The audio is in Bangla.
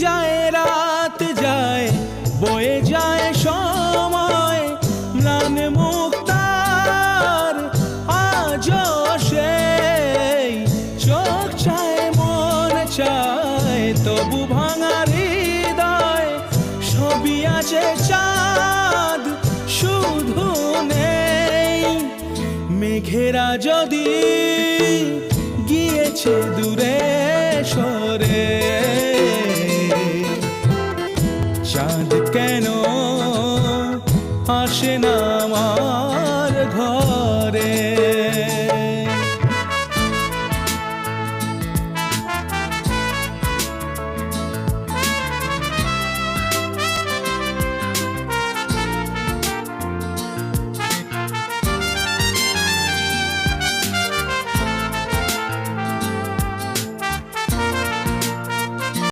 যায় রাত যায়, বয়ে যায় সময়, ম্লান মুক্তার আজও সেই চোখ চায় মন চায়, তবু ভাঙা হৃদয় সবই আছে, চাঁদ শুধু নেই। মেঘেরা যদি গিয়েছে দূরে সরে,